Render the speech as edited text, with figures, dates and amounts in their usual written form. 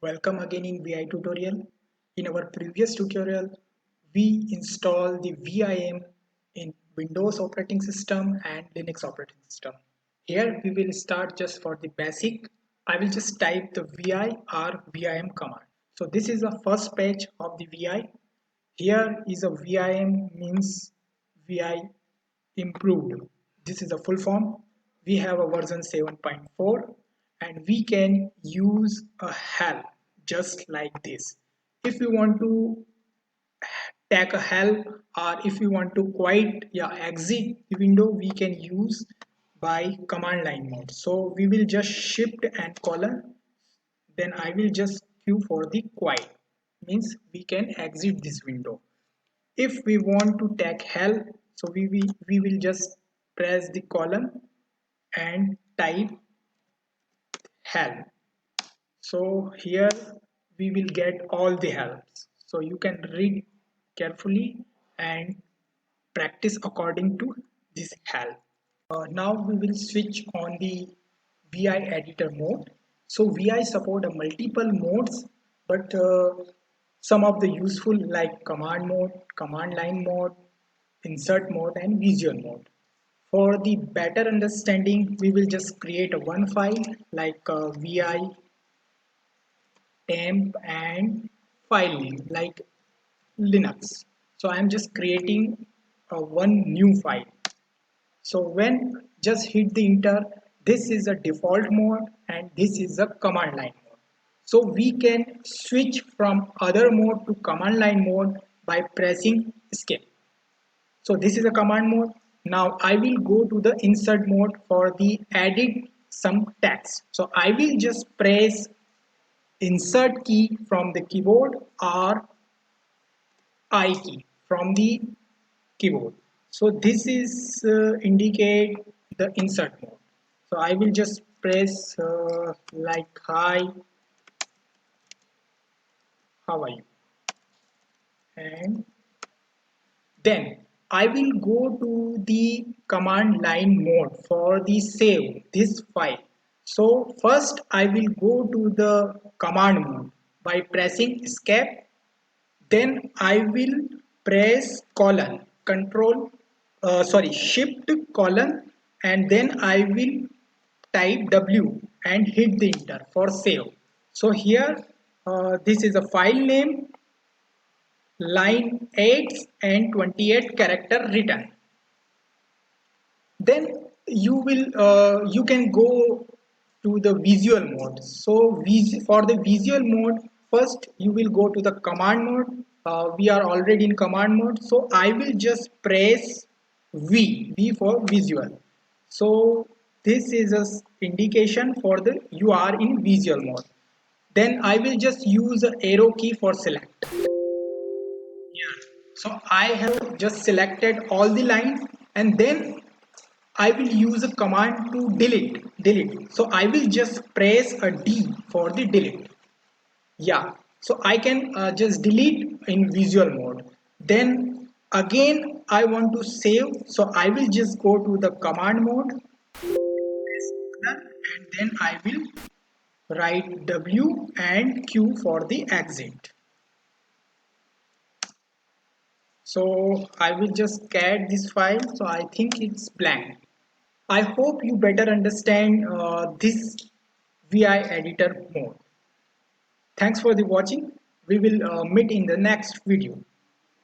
Welcome again in VI tutorial. In our previous tutorial, we installed the VIM in Windows operating system and Linux operating system. Here we will start just for the basic. I will just type the VI or VIM command. So this is the first page of the VI. Here is a VIM means VI improved. This is a full form. We have a version 7.4 and we can use a help just like this. If you want to take a help or if you want to quite exit the window, we can use by command line mode. So we will just shift and colon, then I will just q for the quiet, means we can exit this window. If we want to take help, so we will just press the column and type help. So here we will get all the helps, so you can read carefully and practice according to this help. Now we will switch on the VI editor mode. So VI support a multiple modes, but some of the useful like command mode, command line mode, insert mode and visual mode. For the better understanding, we will just create a one file like VI temp and file name like Linux. So I'm just creating one new file. So when just hit the enter, this is a default mode and this is a command line mode. So we can switch from other mode to command line mode by pressing escape. So this is a command mode. Now I will go to the insert mode for the edit some text. So I will just press insert key from the keyboard or I key from the keyboard. So this is indicate the insert mode. So I will just press like hi, how are you, and then I will go to the command line mode for the save this file. So first I will go to the command mode by pressing escape. Then I will press colon, control, shift colon, and then I will type W and hit the enter for save. So here, this is a file name, line 8 and 28 character written. Then you can go to the visual mode. So for the visual mode, first you will go to the command mode. We are already in command mode, so I will just press V for visual. So this is a indication for the you are in visual mode. Then I will just use the arrow key for select. So I have just selected all the lines, and then I will use a command to delete. So I will just press a D for the delete. Yeah. So I can just delete in visual mode. Then again I want to save. So I will just go to the command mode and then I will write W and Q for the exit. So I will just cat this file. So I think it's blank. I hope you better understand this VI editor mode. Thanks for the watching. We will meet in the next video.